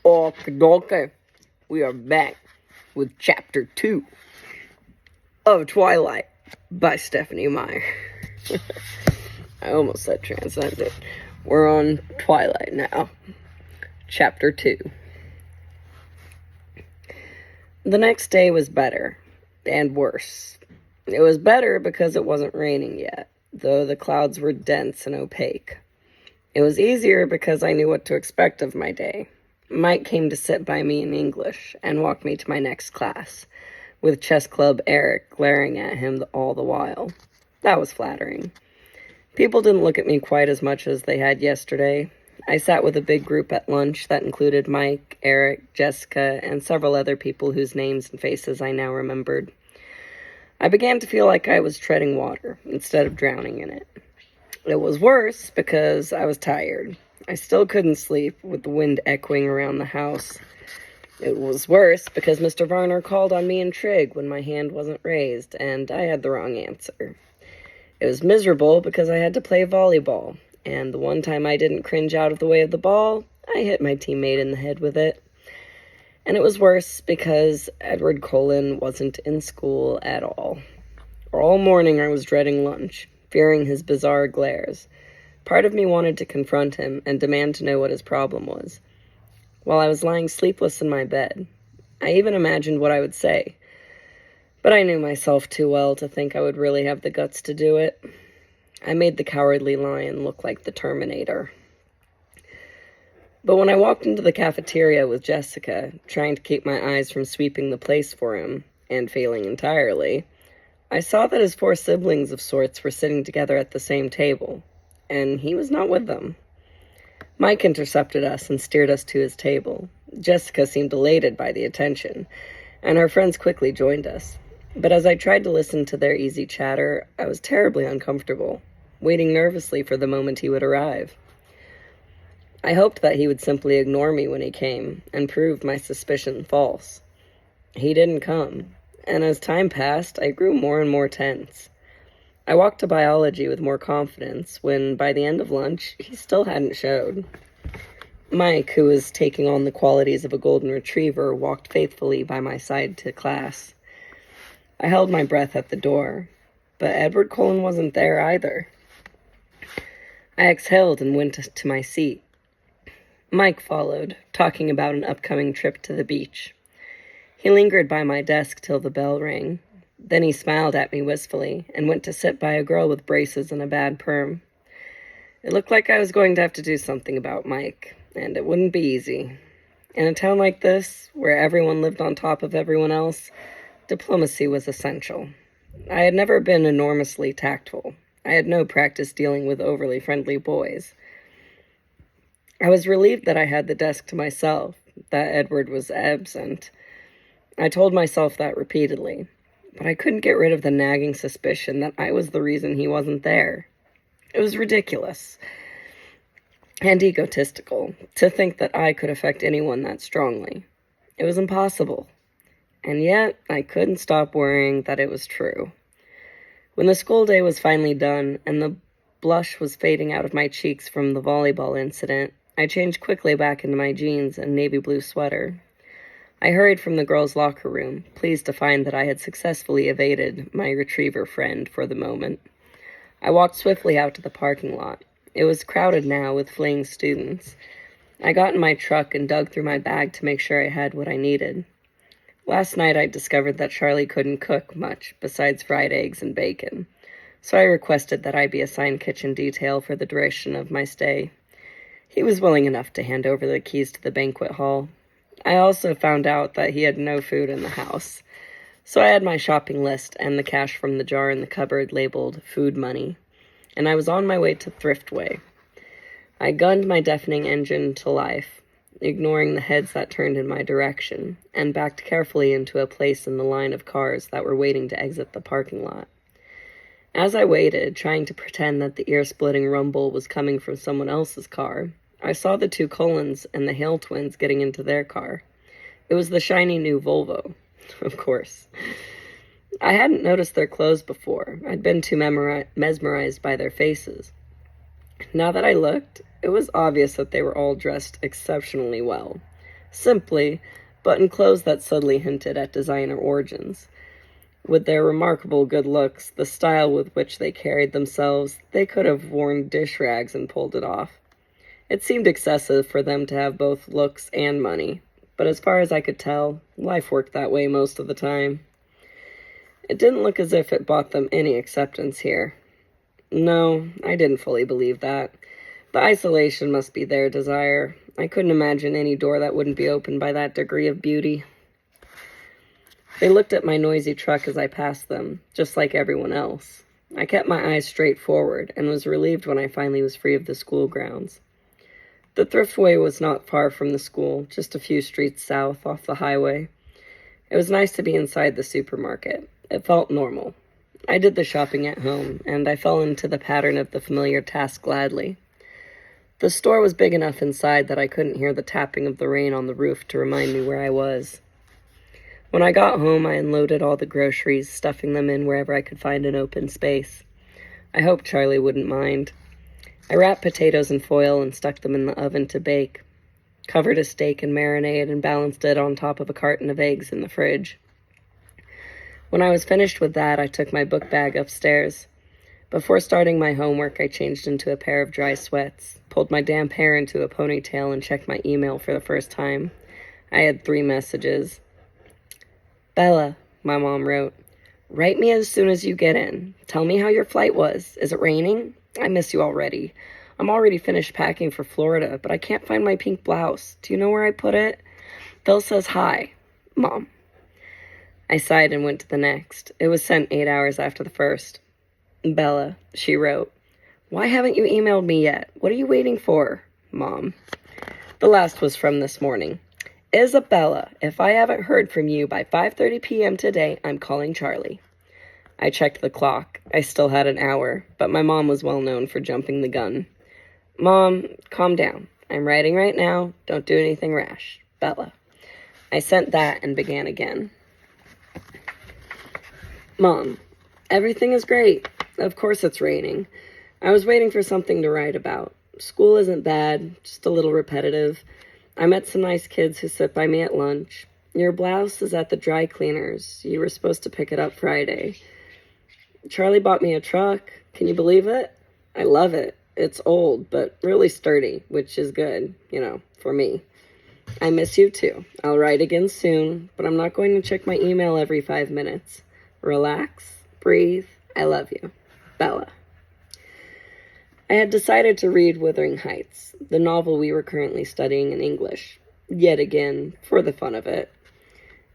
Okay, we are back with Chapter 2 of Twilight by Stephanie Meyer. I almost said transcendent. We're on Twilight now. Chapter 2. The next day was better, and worse. It was better because it wasn't raining yet, though the clouds were dense and opaque. It was easier because I knew what to expect of my day. Mike came to sit by me in English and walk me to my next class, with chess club Eric glaring at him all the while. That was flattering. People didn't look at me quite as much as they had yesterday. I sat with a big group at lunch that included Mike, Eric, Jessica, and several other people whose names and faces I now remembered. I began to feel like I was treading water instead of drowning in it. It was worse because I was tired. I still couldn't sleep with the wind echoing around the house. It was worse because Mr. Varner called on me and Trig when my hand wasn't raised, and I had the wrong answer. It was miserable because I had to play volleyball, and the one time I didn't cringe out of the way of the ball, I hit my teammate in the head with it. And it was worse because Edward Cullen wasn't in school at all. All morning I was dreading lunch, fearing his bizarre glares. Part of me wanted to confront him and demand to know what his problem was. While I was lying sleepless in my bed, I even imagined what I would say. But I knew myself too well to think I would really have the guts to do it. I made the cowardly lion look like the Terminator. But when I walked into the cafeteria with Jessica, trying to keep my eyes from sweeping the place for him, and failing entirely, I saw that his 4 siblings of sorts were sitting together at the same table, and he was not with them. Mike intercepted us and steered us to his table. Jessica seemed elated by the attention, and our friends quickly joined us. But as I tried to listen to their easy chatter, I was terribly uncomfortable, waiting nervously for the moment he would arrive. I hoped that he would simply ignore me when he came and prove my suspicion false. He didn't come, and as time passed, I grew more and more tense. I walked to biology with more confidence when, by the end of lunch, he still hadn't showed. Mike, who was taking on the qualities of a golden retriever, walked faithfully by my side to class. I held my breath at the door, but Edward Cullen wasn't there either. I exhaled and went to my seat. Mike followed, talking about an upcoming trip to the beach. He lingered by my desk till the bell rang. Then he smiled at me wistfully and went to sit by a girl with braces and a bad perm. It looked like I was going to have to do something about Mike, and it wouldn't be easy. In a town like this, where everyone lived on top of everyone else, diplomacy was essential. I had never been enormously tactful. I had no practice dealing with overly friendly boys. I was relieved that I had the desk to myself, that Edward was absent. I told myself that repeatedly, but I couldn't get rid of the nagging suspicion that I was the reason he wasn't there. It was ridiculous and egotistical to think that I could affect anyone that strongly. It was impossible, and yet I couldn't stop worrying that it was true. When the school day was finally done and the blush was fading out of my cheeks from the volleyball incident, I changed quickly back into my jeans and navy blue sweater. I hurried from the girls' locker room, pleased to find that I had successfully evaded my retriever friend for the moment. I walked swiftly out to the parking lot. It was crowded now with fleeing students. I got in my truck and dug through my bag to make sure I had what I needed. Last night I discovered that Charlie couldn't cook much besides fried eggs and bacon, so I requested that I be assigned kitchen detail for the duration of my stay. He was willing enough to hand over the keys to the banquet hall. I also found out that he had no food in the house, so I had my shopping list and the cash from the jar in the cupboard labeled food money, and I was on my way to Thriftway. I gunned my deafening engine to life, ignoring the heads that turned in my direction, and backed carefully into a place in the line of cars that were waiting to exit the parking lot. As I waited, trying to pretend that the ear-splitting rumble was coming from someone else's car, I saw the 2 Cullens and the Hale twins getting into their car. It was the shiny new Volvo, of course. I hadn't noticed their clothes before. I'd been too mesmerized by their faces. Now that I looked, it was obvious that they were all dressed exceptionally well. simply, but in clothes that subtly hinted at designer origins. With their remarkable good looks, the style with which they carried themselves, they could have worn dish rags and pulled it off. It seemed excessive for them to have both looks and money, but as far as I could tell, life worked that way most of the time. It didn't look as if it bought them any acceptance here. No, I didn't fully believe that. The isolation must be their desire. I couldn't imagine any door that wouldn't be opened by that degree of beauty. They looked at my noisy truck as I passed them, just like everyone else. I kept my eyes straight forward and was relieved when I finally was free of the school grounds. The thriftway was not far from the school, just a few streets south off the highway. It was nice to be inside the supermarket. It felt normal. I did the shopping at home, and I fell into the pattern of the familiar task gladly. The store was big enough inside that I couldn't hear the tapping of the rain on the roof to remind me where I was. When I got home, I unloaded all the groceries, stuffing them in wherever I could find an open space. I hoped Charlie wouldn't mind. I wrapped potatoes in foil and stuck them in the oven to bake, covered a steak in marinade, and balanced it on top of a carton of eggs in the fridge. When I was finished with that, I took my book bag upstairs. Before starting my homework, I changed into a pair of dry sweats, pulled my damp hair into a ponytail, and checked my email for the first time. I had 3 messages. "Bella," my mom wrote, "write me as soon as you get in. Tell me how your flight was. Is it raining? I miss you already. I'm already finished packing for Florida, but I can't find my pink blouse. Do you know where I put it? Phil says hi. Mom." I sighed and went to the next. It was sent 8 hours after the first. "Bella," she wrote, "why haven't you emailed me yet? What are you waiting for? Mom." The last was from this morning. "Isabella, if I haven't heard from you by 5:30 p.m. today, I'm calling Charlie." I checked the clock. I still had an hour, but my mom was well known for jumping the gun. "Mom, calm down. I'm writing right now. Don't do anything rash. Bella." I sent that and began again. "Mom, everything is great. Of course it's raining. I was waiting for something to write about. School isn't bad, just a little repetitive. I met some nice kids who sit by me at lunch. Your blouse is at the dry cleaners. You were supposed to pick it up Friday. Charlie bought me a truck. Can you believe it? I love it. It's old, but really sturdy, which is good, for me. I miss you too. I'll write again soon, but I'm not going to check my email every 5 minutes. Relax, breathe. I love you. Bella." I had decided to read Wuthering Heights, the novel we were currently studying in English, yet again, for the fun of it.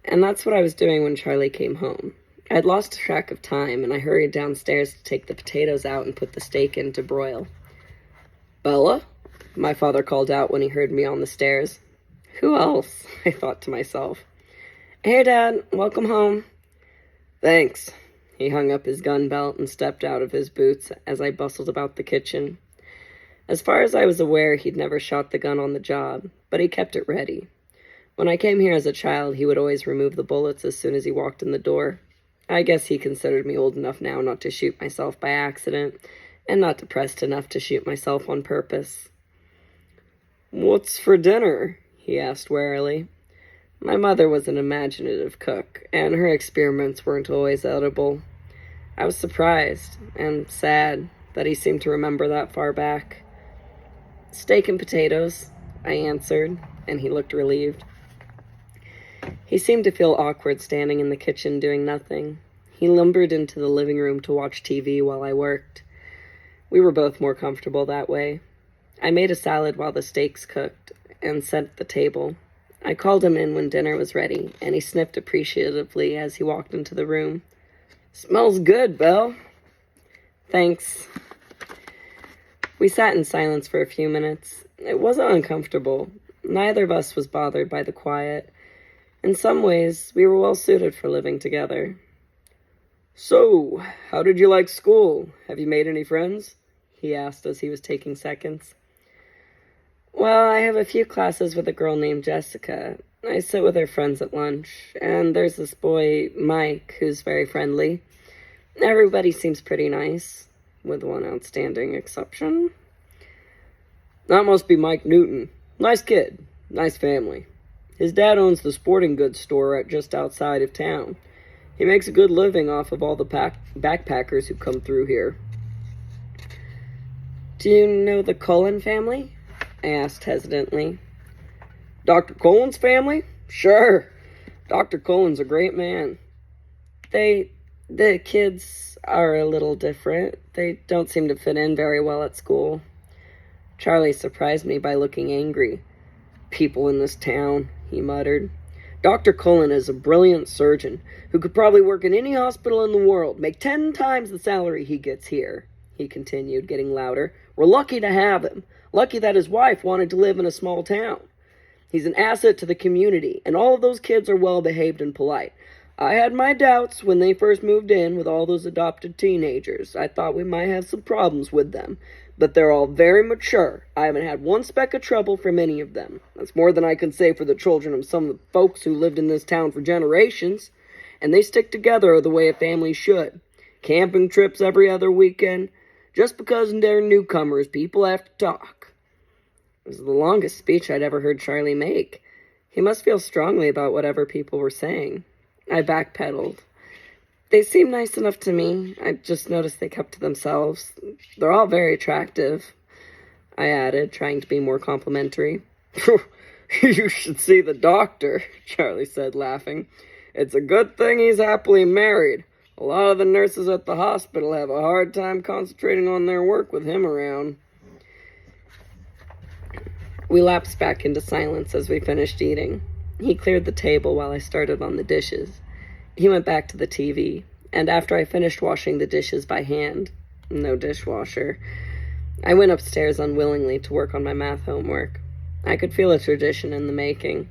And that's what I was doing when Charlie came home. I'd lost track of time, and I hurried downstairs to take the potatoes out and put the steak in to broil. "Bella?" my father called out when he heard me on the stairs. Who else? I thought to myself. "Hey, Dad, welcome home." "Thanks." He hung up his gun belt and stepped out of his boots as I bustled about the kitchen. As far as I was aware, he'd never shot the gun on the job, but he kept it ready. When I came here as a child, he would always remove the bullets as soon as he walked in the door. I guess he considered me old enough now not to shoot myself by accident, and not depressed enough to shoot myself on purpose. "What's for dinner?" he asked warily. My mother was an imaginative cook, and her experiments weren't always edible. I was surprised and sad that he seemed to remember that far back. "Steak and potatoes," I answered, and he looked relieved. He seemed to feel awkward standing in the kitchen doing nothing. He lumbered into the living room to watch TV while I worked. We were both more comfortable that way. I made a salad while the steaks cooked and set the table. I called him in when dinner was ready, and he sniffed appreciatively as he walked into the room. "Smells good, Belle." "Thanks." We sat in silence for a few minutes. It wasn't uncomfortable. Neither of us was bothered by the quiet. In some ways, we were well suited for living together. "So, how did you like school? Have you made any friends?" he asked as he was taking seconds. "Well, I have a few classes with a girl named Jessica. I sit with her friends at lunch. And there's this boy, Mike, who's very friendly. Everybody seems pretty nice, with one outstanding exception." "That must be Mike Newton. Nice kid. Nice family." His dad owns the sporting goods store just outside of town. He makes a good living off of all the backpackers who come through here. Do you know the Cullen family? I asked hesitantly. Dr. Cullen's family? Sure. Dr. Cullen's a great man. The kids are a little different. They don't seem to fit in very well at school. Charlie surprised me by looking angry. People in this town, he muttered. Dr. Cullen is a brilliant surgeon who could probably work in any hospital in the world, make 10 times the salary he gets here, he continued, getting louder. We're lucky to have him. Lucky that his wife wanted to live in a small town. He's an asset to the community, and all of those kids are well-behaved and polite. I had my doubts when they first moved in with all those adopted teenagers. I thought we might have some problems with them. But they're all very mature. I haven't had one speck of trouble from any of them. That's more than I can say for the children of some of the folks who lived in this town for generations. And they stick together the way a family should. Camping trips every other weekend. Just because they're newcomers, people have to talk. It was the longest speech I'd ever heard Charlie make. He must feel strongly about whatever people were saying. I backpedaled. They seem nice enough to me. I just noticed they kept to themselves. They're all very attractive, I added, trying to be more complimentary. You should see the doctor, Charlie said, laughing. It's a good thing he's happily married. A lot of the nurses at the hospital have a hard time concentrating on their work with him around. We lapsed back into silence as we finished eating. He cleared the table while I started on the dishes. He went back to the TV, and after I finished washing the dishes by hand, no dishwasher, I went upstairs unwillingly to work on my math homework. I could feel a tradition in the making.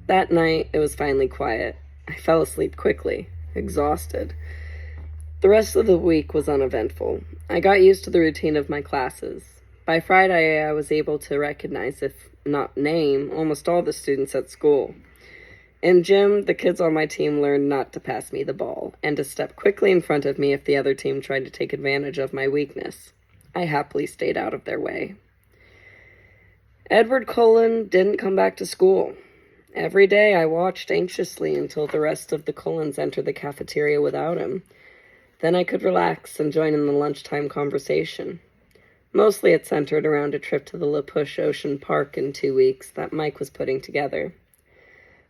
That night, it was finally quiet. I fell asleep quickly, exhausted. The rest of the week was uneventful. I got used to the routine of my classes. By Friday, I was able to recognize, if not name, almost all the students at school. In gym, the kids on my team learned not to pass me the ball, and to step quickly in front of me if the other team tried to take advantage of my weakness. I happily stayed out of their way. Edward Cullen didn't come back to school. Every day I watched anxiously until the rest of the Cullens entered the cafeteria without him. Then I could relax and join in the lunchtime conversation. Mostly it centered around a trip to the La Push Ocean Park in 2 weeks that Mike was putting together.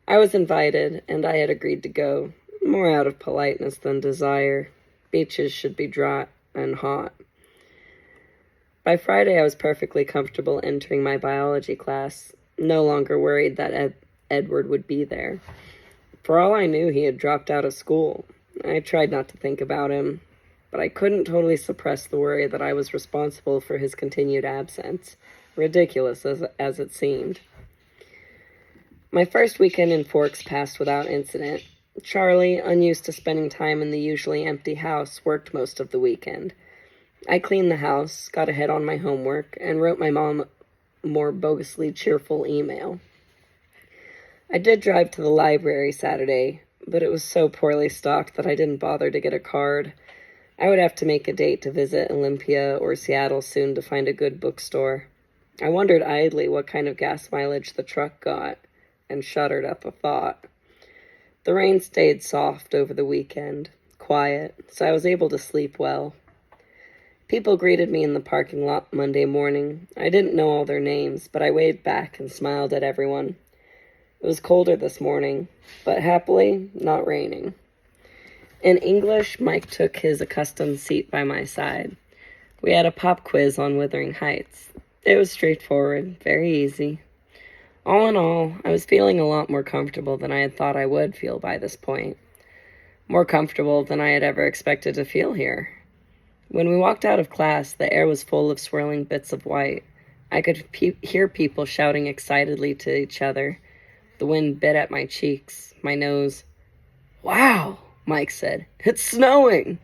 I was invited, and I had agreed to go, more out of politeness than desire. Beaches should be dry and hot. By Friday, I was perfectly comfortable entering my biology class, no longer worried that Edward would be there. For all I knew, he had dropped out of school. I tried not to think about him, but I couldn't totally suppress the worry that I was responsible for his continued absence, ridiculous as it seemed. My first weekend in Forks passed without incident. Charlie, unused to spending time in the usually empty house, worked most of the weekend. I cleaned the house, got ahead on my homework, and wrote my mom a more bogusly cheerful email. I did drive to the library Saturday, but it was so poorly stocked that I didn't bother to get a card. I would have to make a date to visit Olympia or Seattle soon to find a good bookstore. I wondered idly what kind of gas mileage the truck got, and shuddered at the thought. The rain stayed soft over the weekend, quiet, so I was able to sleep well. People greeted me in the parking lot Monday morning. I didn't know all their names, but I waved back and smiled at everyone. It was colder this morning, but happily not raining. In English, Mike took his accustomed seat by my side. We had a pop quiz on Wuthering Heights. It was straightforward, very easy. All in all, I was feeling a lot more comfortable than I had thought I would feel by this point. More comfortable than I had ever expected to feel here. When we walked out of class, the air was full of swirling bits of white. I could hear people shouting excitedly to each other. The wind bit at my cheeks, my nose. "Wow," Mike said. "It's snowing."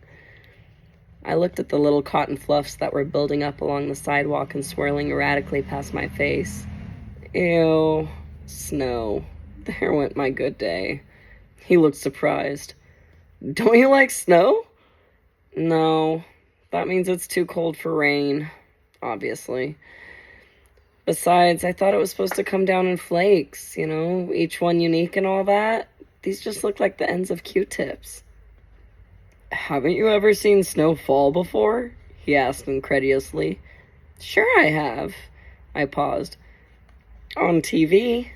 I looked at the little cotton fluffs that were building up along the sidewalk and swirling erratically past my face. Ew, snow. There went my good day. He looked surprised. "Don't you like snow?" "No, that means it's too cold for rain, obviously." Besides, I thought it was supposed to come down in flakes, each one unique and all that. These just look like the ends of Q-tips. Haven't you ever seen snow fall before? He asked incredulously. Sure I have. I paused. On TV?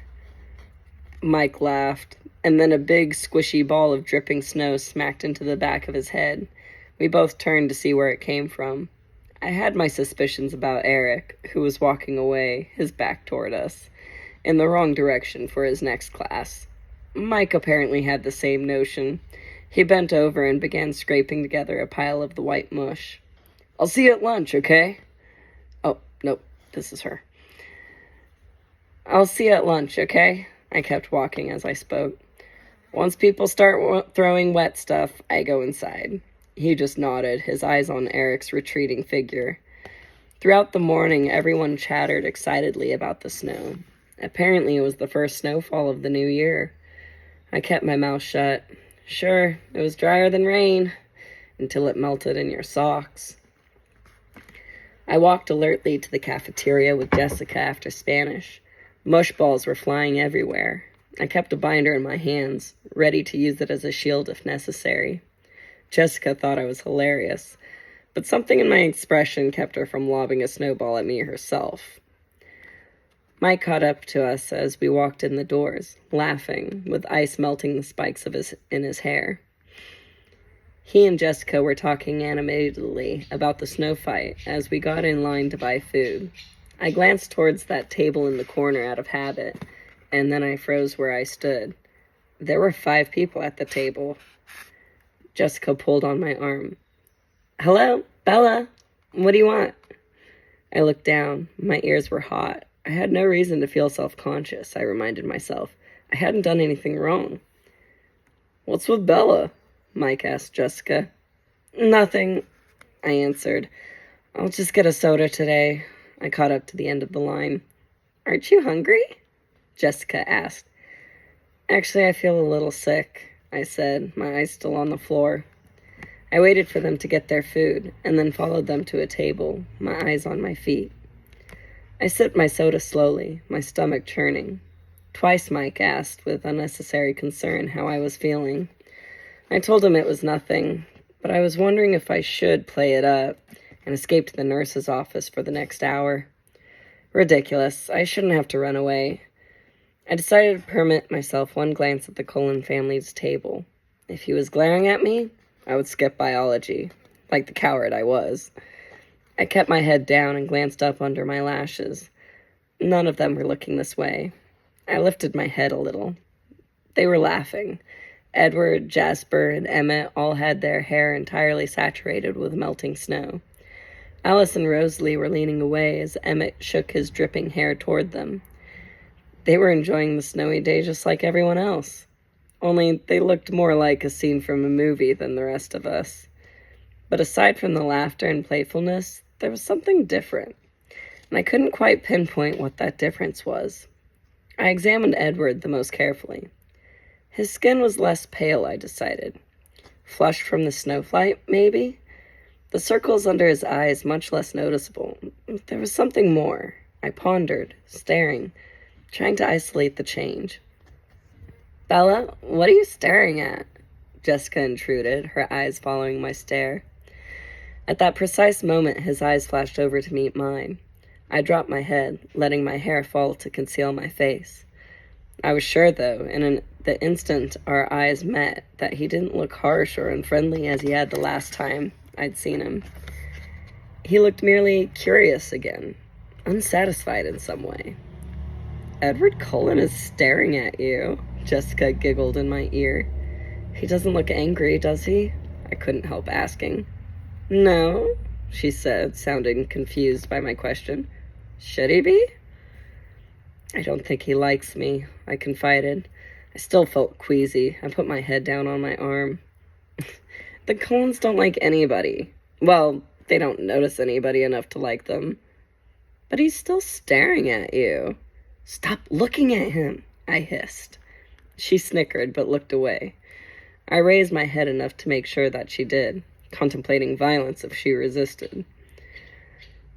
Mike laughed, and then a big, squishy ball of dripping snow smacked into the back of his head. We both turned to see where it came from. I had my suspicions about Eric, who was walking away, his back toward us, in the wrong direction for his next class. Mike apparently had the same notion. He bent over and began scraping together a pile of the white mush. I'll see you at lunch, okay? Oh, nope, this is her. I'll see you at lunch, okay? I kept walking as I spoke. Once people start throwing wet stuff, I go inside. He just nodded, his eyes on Eric's retreating figure. Throughout the morning, everyone chattered excitedly about the snow. Apparently, it was the first snowfall of the new year. I kept my mouth shut. Sure, it was drier than rain, until it melted in your socks. I walked alertly to the cafeteria with Jessica after Spanish. Mush balls were flying everywhere. I kept a binder in my hands, ready to use it as a shield if necessary. Jessica thought I was hilarious, but something in my expression kept her from lobbing a snowball at me herself. Mike caught up to us as we walked in the doors, laughing, with ice melting the spikes in his hair. He and Jessica were talking animatedly about the snow fight as we got in line to buy food. I glanced towards that table in the corner out of habit, and then I froze where I stood. There were 5 people at the table. Jessica pulled on my arm. Hello, Bella. What do you want? I looked down. My ears were hot. I had no reason to feel self-conscious, I reminded myself. I hadn't done anything wrong. What's with Bella? Mike asked Jessica. Nothing, I answered. I'll just get a soda today. I caught up to the end of the line. Aren't you hungry? Jessica asked. Actually, I feel a little sick, I said, my eyes still on the floor. I waited for them to get their food, and then followed them to a table, my eyes on my feet. I sipped my soda slowly, my stomach churning. Twice Mike asked, with unnecessary concern, how I was feeling. I told him it was nothing, but I was wondering if I should play it up and escape to the nurse's office for the next hour. Ridiculous. I shouldn't have to run away. I decided to permit myself one glance at the Cullen family's table. If he was glaring at me, I would skip biology, like the coward I was. I kept my head down and glanced up under my lashes. None of them were looking this way. I lifted my head a little. They were laughing. Edward, Jasper, and Emmett all had their hair entirely saturated with melting snow. Alice and Rosalie were leaning away as Emmett shook his dripping hair toward them. They were enjoying the snowy day just like everyone else. Only they looked more like a scene from a movie than the rest of us. But aside from the laughter and playfulness, there was something different, and I couldn't quite pinpoint what that difference was. I examined Edward the most carefully. His skin was less pale, I decided. Flushed from the snowflight, maybe? The circles under his eyes much less noticeable. There was something more. I pondered, staring, trying to isolate the change. Bella, what are you staring at? Jessica intruded, her eyes following my stare. At that precise moment, his eyes flashed over to meet mine. I dropped my head, letting my hair fall to conceal my face. I was sure, though, in the instant our eyes met, that he didn't look harsh or unfriendly as he had the last time I'd seen him. He looked merely curious again, unsatisfied in some way. Edward Cullen is staring at you, Jessica giggled in my ear. He doesn't look angry, does he? I couldn't help asking. No, she said, sounding confused by my question. Should he be? I don't think he likes me, I confided. I still felt queasy. I put my head down on my arm. The Cullens don't like anybody. Well, they don't notice anybody enough to like them. But he's still staring at you. Stop looking at him, I hissed. She snickered but looked away. I raised my head enough to make sure that she did, contemplating violence if she resisted.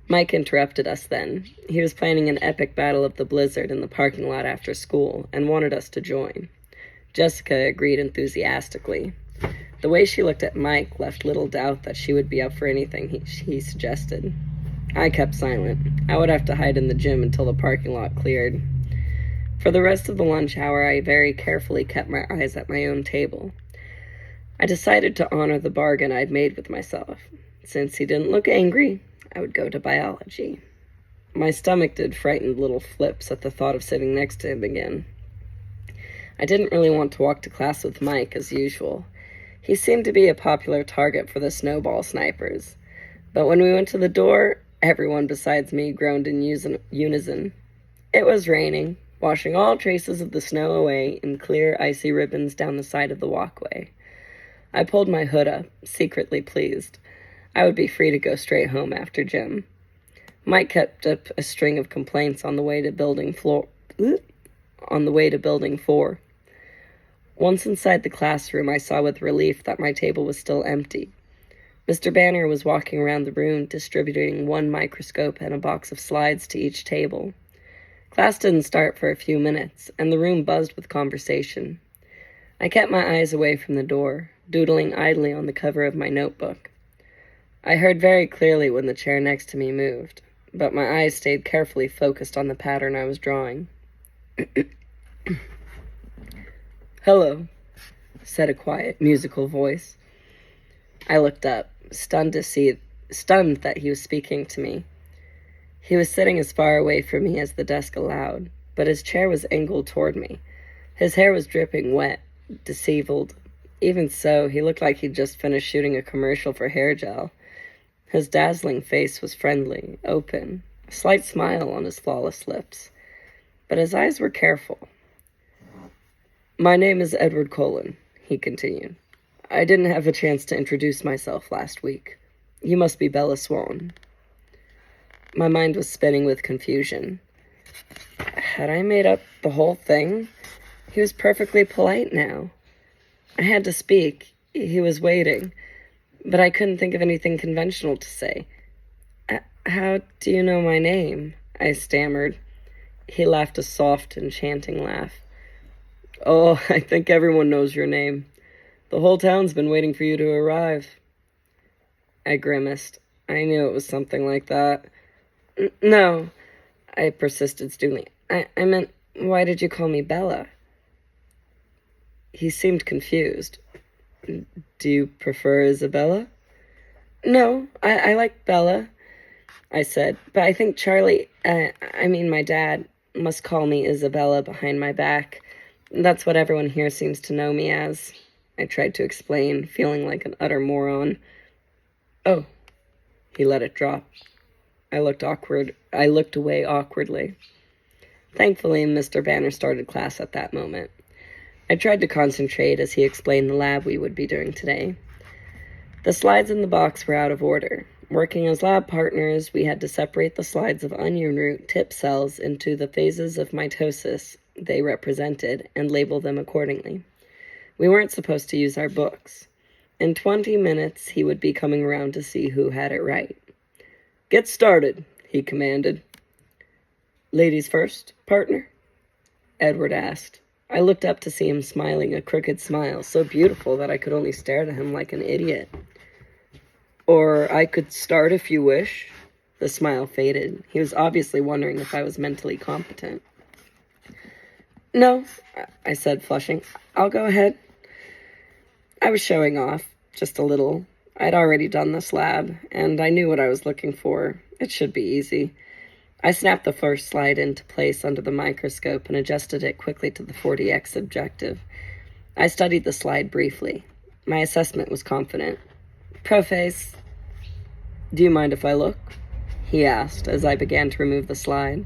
Mike interrupted us then. He was planning an epic battle of the blizzard in the parking lot after school and wanted us to join. Jessica agreed enthusiastically. The way she looked at Mike left little doubt that she would be up for anything he suggested. I kept silent. I would have to hide in the gym until the parking lot cleared. For the rest of the lunch hour, I very carefully kept my eyes at my own table. I decided to honor the bargain I'd made with myself. Since he didn't look angry, I would go to biology. My stomach did frightened little flips at the thought of sitting next to him again. I didn't really want to walk to class with Mike as usual. He seemed to be a popular target for the snowball snipers. But when we went to the door, everyone besides me groaned in unison. It was raining, washing all traces of the snow away in clear, icy ribbons down the side of the walkway. I pulled my hood up, secretly pleased. I would be free to go straight home after gym. Mike kept up a string of complaints on the way to building 4. Once inside the classroom, I saw with relief that my table was still empty. Mr. Banner was walking around the room, distributing one microscope and a box of slides to each table. Class didn't start for a few minutes, and the room buzzed with conversation. I kept my eyes away from the door, doodling idly on the cover of my notebook. I heard very clearly when the chair next to me moved, but my eyes stayed carefully focused on the pattern I was drawing. "Hello," said a quiet, musical voice. I looked up, stunned that he was speaking to me. He was sitting as far away from me as the desk allowed, but his chair was angled toward me. His hair was dripping wet, disheveled. Even so, he looked like he'd just finished shooting a commercial for hair gel. His dazzling face was friendly, open, a slight smile on his flawless lips. But his eyes were careful. "My name is Edward Cullen," he continued. "I didn't have a chance to introduce myself last week. You must be Bella Swan." My mind was spinning with confusion. Had I made up the whole thing? He was perfectly polite now. I had to speak. He was waiting. But I couldn't think of anything conventional to say. "How do you know my name?" I stammered. He laughed a soft, enchanting laugh. "Oh, I think everyone knows your name. The whole town's been waiting for you to arrive." I grimaced. I knew it was something like that. No, I persisted stubbornly. I meant, why did you call me Bella?" He seemed confused. "Do you prefer Isabella?" "No, I like Bella," I said, "but I think Charlie, my dad, must call me Isabella behind my back. That's what everyone here seems to know me as." I tried to explain, feeling like an utter moron. "Oh," he let it drop. I looked away awkwardly. Thankfully, Mr. Banner started class at that moment. I tried to concentrate as he explained the lab we would be doing today. The slides in the box were out of order. Working as lab partners, we had to separate the slides of onion root tip cells into the phases of mitosis they represented and label them accordingly. We weren't supposed to use our books. In 20 minutes, he would be coming around to see who had it right. "Get started," he commanded. "Ladies first, partner?" Edward asked. I looked up to see him smiling a crooked smile, so beautiful that I could only stare at him like an idiot. "Or I could start if you wish." The smile faded. He was obviously wondering if I was mentally competent. "No," I said, flushing. "I'll go ahead." I was showing off, just a little. I'd already done this lab, and I knew what I was looking for. It should be easy. I snapped the first slide into place under the microscope and adjusted it quickly to the 40x objective. I studied the slide briefly. My assessment was confident. "Prophase." "Do you mind if I look?" he asked as I began to remove the slide.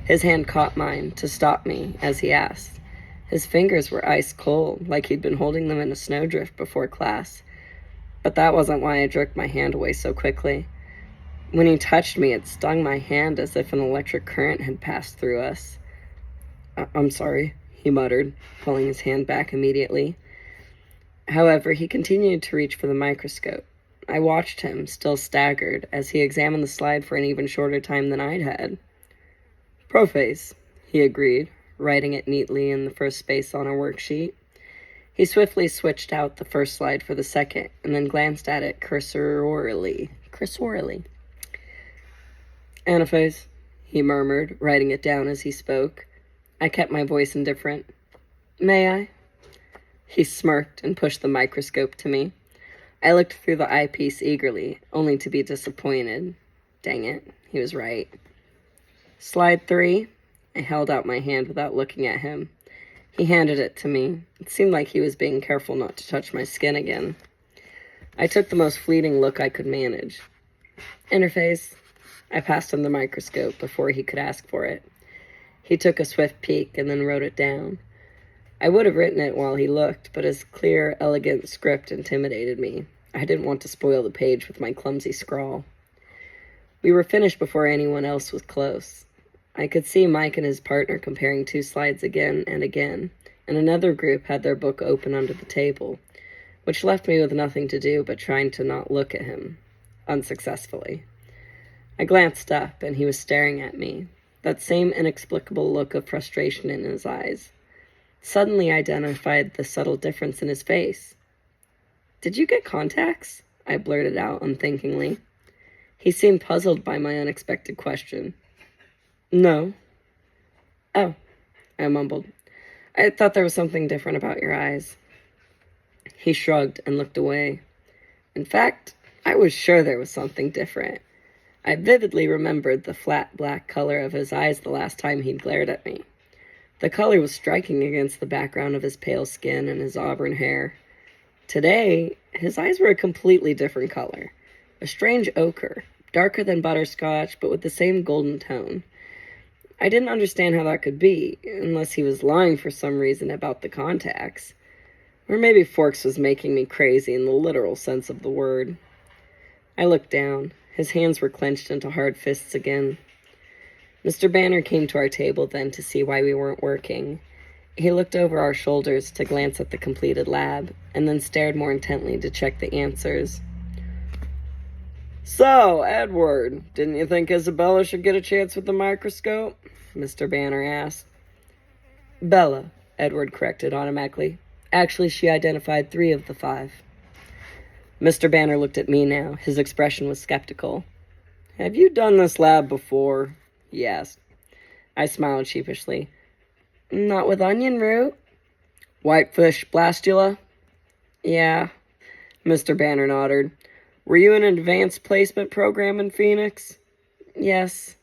His hand caught mine to stop me as he asked. His fingers were ice cold, like he'd been holding them in a snowdrift before class. But that wasn't why I jerked my hand away so quickly. When he touched me, it stung my hand as if an electric current had passed through us. I'm sorry," he muttered, pulling his hand back immediately. However, he continued to reach for the microscope. I watched him, still staggered, as he examined the slide for an even shorter time than I'd had. Prophase, he agreed, writing it neatly in the first space on our worksheet. He swiftly switched out the first slide for the second, and then glanced at it cursorily. Anaphase, he murmured, writing it down as he spoke. I kept my voice indifferent. May I? He smirked and pushed the microscope to me. I looked through the eyepiece eagerly, only to be disappointed. Dang it, he was right. Slide 3. I held out my hand without looking at him. He handed it to me. It seemed like he was being careful not to touch my skin again. I took the most fleeting look I could manage. Interface. I passed him the microscope before he could ask for it. He took a swift peek and then wrote it down. I would have written it while he looked, but his clear, elegant script intimidated me. I didn't want to spoil the page with my clumsy scrawl. We were finished before anyone else was close. I could see Mike and his partner comparing 2 slides again and again, and another group had their book open under the table, which left me with nothing to do but trying to not look at him, unsuccessfully. I glanced up, and he was staring at me, that same inexplicable look of frustration in his eyes. Suddenly identified the subtle difference in his face. Did you get contacts? I blurted out unthinkingly. He seemed puzzled by my unexpected question. No. Oh, I mumbled. I thought there was something different about your eyes. He shrugged and looked away. In fact, I was sure there was something different. I vividly remembered the flat black color of his eyes the last time he'd glared at me. The color was striking against the background of his pale skin and his auburn hair. Today, his eyes were a completely different color. A strange ochre, darker than butterscotch, but with the same golden tone. I didn't understand how that could be, unless he was lying for some reason about the contacts. Or maybe Forks was making me crazy in the literal sense of the word. I looked down. His hands were clenched into hard fists again. Mr. Banner came to our table then to see why we weren't working. He looked over our shoulders to glance at the completed lab, and then stared more intently to check the answers. So, Edward, didn't you think Isabella should get a chance with the microscope? Mr. Banner asked. Bella, Edward corrected automatically. Actually, she identified 3 of the 5. Mr. Banner looked at me now. His expression was skeptical. Have you done this lab before? He asked. I smiled sheepishly. Not with onion root. Whitefish blastula? Yeah. Mr. Banner nodded. Were you in an advanced placement program in Phoenix? Yes.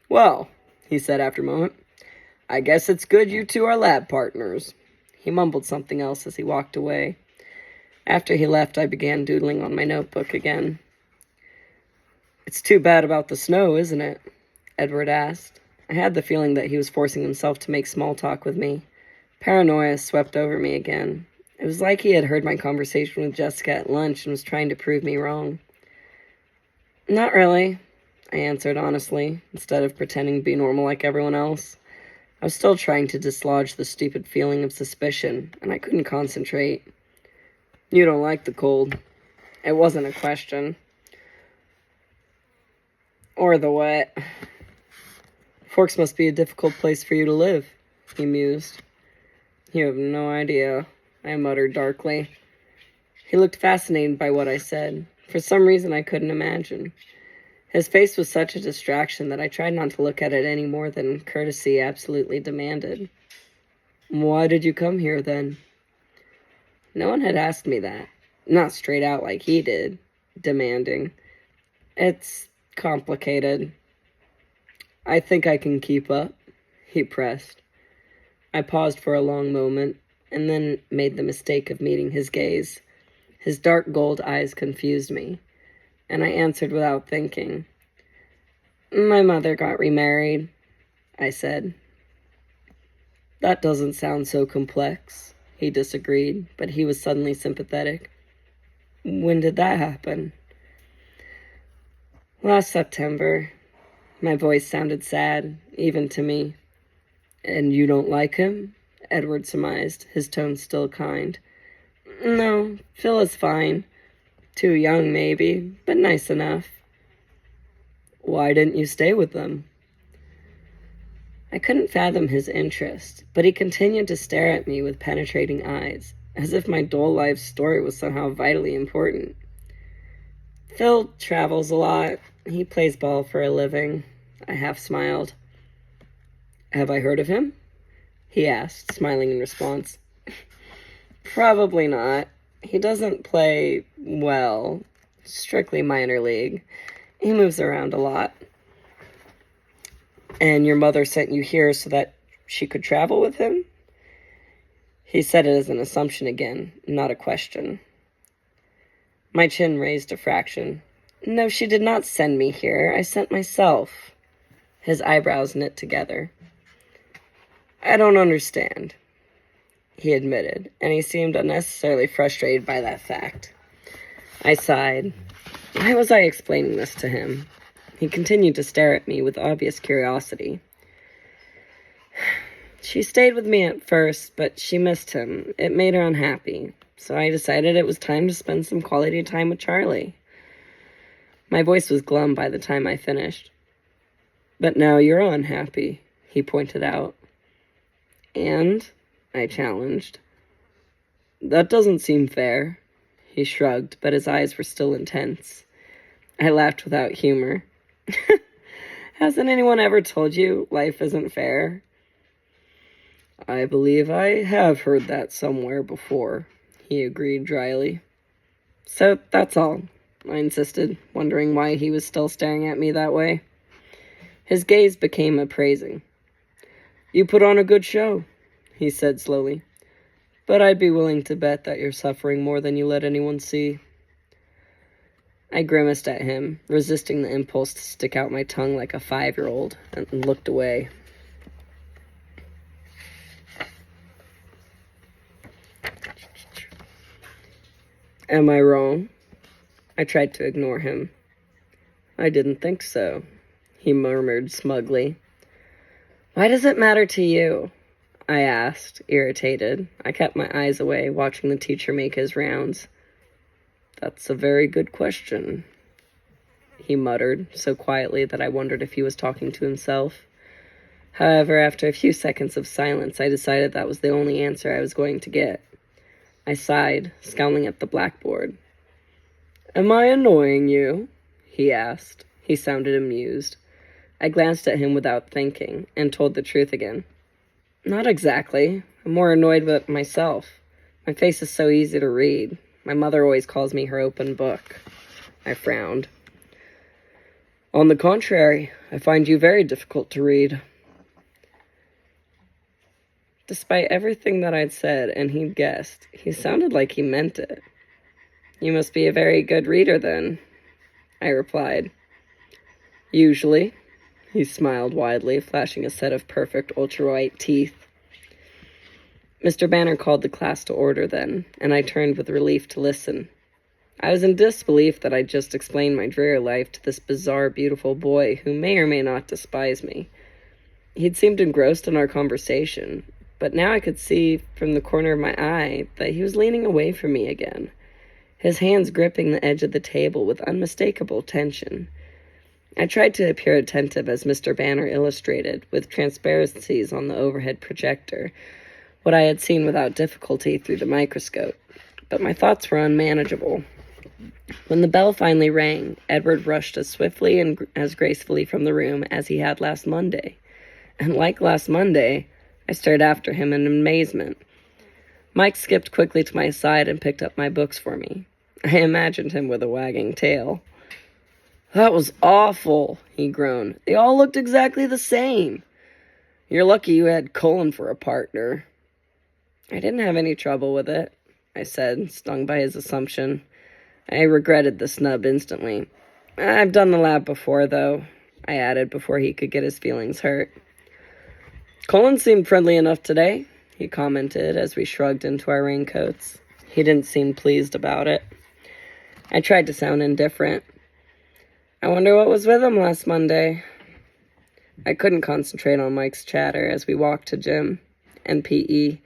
Well, he said after a moment, I guess it's good you 2 are lab partners. He mumbled something else as he walked away. After he left, I began doodling on my notebook again. It's too bad about the snow, isn't it? Edward asked. I had the feeling that he was forcing himself to make small talk with me. Paranoia swept over me again. It was like he had heard my conversation with Jessica at lunch and was trying to prove me wrong. Not really, I answered honestly, instead of pretending to be normal like everyone else. I was still trying to dislodge the stupid feeling of suspicion, and I couldn't concentrate. You don't like the cold. It wasn't a question. Or the wet. Forks must be a difficult place for you to live, he mused. You have no idea, I muttered darkly. He looked fascinated by what I said. For some reason I couldn't imagine. His face was such a distraction that I tried not to look at it any more than courtesy absolutely demanded. Why did you come here, then? No one had asked me that. Not straight out like he did, demanding. It's complicated. I think I can keep up, he pressed. I paused for a long moment, and then made the mistake of meeting his gaze. His dark gold eyes confused me, and I answered without thinking. My mother got remarried, I said. That doesn't sound so complex, he disagreed, but he was suddenly sympathetic. When did that happen? Last September. My voice sounded sad, even to me. And you don't like him? Edward surmised, his tone still kind. No, Phil is fine. Too young, maybe, but nice enough. Why didn't you stay with them? I couldn't fathom his interest, but he continued to stare at me with penetrating eyes, as if my dull life story was somehow vitally important. Phil travels a lot. He plays ball for a living. I half smiled. Have I heard of him? He asked, smiling in response. Probably not. He doesn't play well. Strictly minor league. He moves around a lot. And your mother sent you here so that she could travel with him? He said it as an assumption again, not a question. My chin raised a fraction. No, she did not send me here. I sent myself. His eyebrows knit together. I don't understand, he admitted, and he seemed unnecessarily frustrated by that fact. I sighed. Why was I explaining this to him? He continued to stare at me with obvious curiosity. She stayed with me at first, but she missed him. It made her unhappy, so I decided it was time to spend some quality time with Charlie. My voice was glum by the time I finished. But now you're unhappy, he pointed out. And? I challenged. That doesn't seem fair. He shrugged, but his eyes were still intense. I laughed without humor. Hasn't anyone ever told you life isn't fair? I believe I have heard that somewhere before, he agreed dryly. So that's all, I insisted, wondering why he was still staring at me that way. His gaze became appraising. You put on a good show, he said slowly. But I'd be willing to bet that you're suffering more than you let anyone see. I grimaced at him, resisting the impulse to stick out my tongue like a 5-year-old, and looked away. Am I wrong? I tried to ignore him. I didn't think so, he murmured smugly. Why does it matter to you? I asked, irritated. I kept my eyes away, watching the teacher make his rounds. That's a very good question, he muttered, so quietly that I wondered if he was talking to himself. However, after a few seconds of silence, I decided that was the only answer I was going to get. I sighed, scowling at the blackboard. Am I annoying you? He asked. He sounded amused. I glanced at him without thinking, and told the truth again. Not exactly. I'm more annoyed with myself. My face is so easy to read. My mother always calls me her open book. I frowned. On the contrary, I find you very difficult to read. Despite everything that I'd said and he'd guessed, he sounded like he meant it. You must be a very good reader, then, I replied. Usually, he smiled widely, flashing a set of perfect ultra-white teeth. Mr. Banner called the class to order then, and I turned with relief to listen. I was in disbelief that I'd just explained my dreary life to this bizarre, beautiful boy who may or may not despise me. He'd seemed engrossed in our conversation, but now I could see from the corner of my eye that he was leaning away from me again, his hands gripping the edge of the table with unmistakable tension. I tried to appear attentive as Mr. Banner illustrated, with transparencies on the overhead projector, what I had seen without difficulty through the microscope, but my thoughts were unmanageable. When the bell finally rang, Edward rushed as swiftly and as gracefully from the room as he had last Monday. And like last Monday, I stared after him in amazement. Mike skipped quickly to my side and picked up my books for me. I imagined him with a wagging tail. That was awful, he groaned. They all looked exactly the same. You're lucky you had Cullen for a partner. I didn't have any trouble with it, I said, stung by his assumption. I regretted the snub instantly. I've done the lab before, though, I added before he could get his feelings hurt. Cullen seemed friendly enough today, he commented as we shrugged into our raincoats. He didn't seem pleased about it. I tried to sound indifferent. I wonder what was with him last Monday. I couldn't concentrate on Mike's chatter as we walked to gym and PE.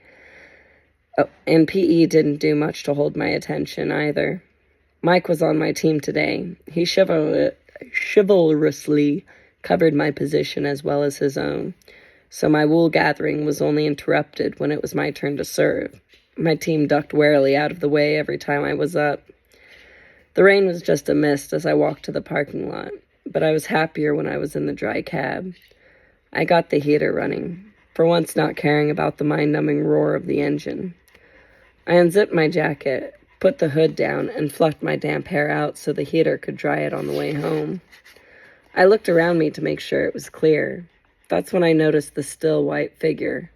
And PE didn't do much to hold my attention either. Mike was on my team today. He chivalrously covered my position as well as his own, so my wool gathering was only interrupted when it was my turn to serve. My team ducked warily out of the way every time I was up. The rain was just a mist as I walked to the parking lot, but I was happier when I was in the dry cab. I got the heater running, for once not caring about the mind-numbing roar of the engine. I unzipped my jacket, put the hood down, and fluffed my damp hair out so the heater could dry it on the way home. I looked around me to make sure it was clear. That's when I noticed the still white figure.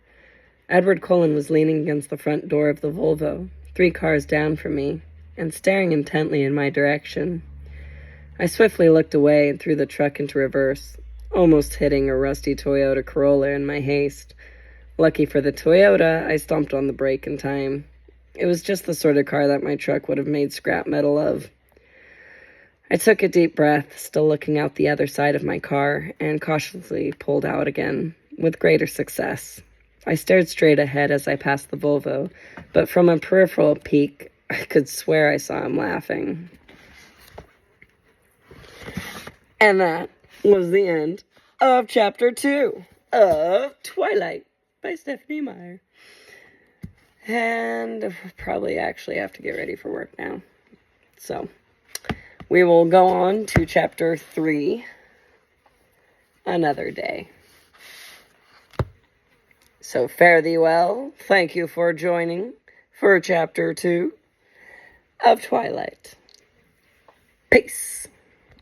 Edward Cullen was leaning against the front door of the Volvo, 3 cars down from me, and staring intently in my direction. I swiftly looked away and threw the truck into reverse, almost hitting a rusty Toyota Corolla in my haste. Lucky for the Toyota, I stomped on the brake in time. It was just the sort of car that my truck would have made scrap metal of. I took a deep breath, still looking out the other side of my car, and cautiously pulled out again, with greater success. I stared straight ahead as I passed the Volvo, but from a peripheral peek, I could swear I saw him laughing. And that was the end of Chapter 2 of Twilight by Stephanie Meyer. And I'll probably actually have to get ready for work now. So, we will go on to Chapter 3 another day. So fare thee well. Thank you for joining for Chapter 2 of Twilight. Peace.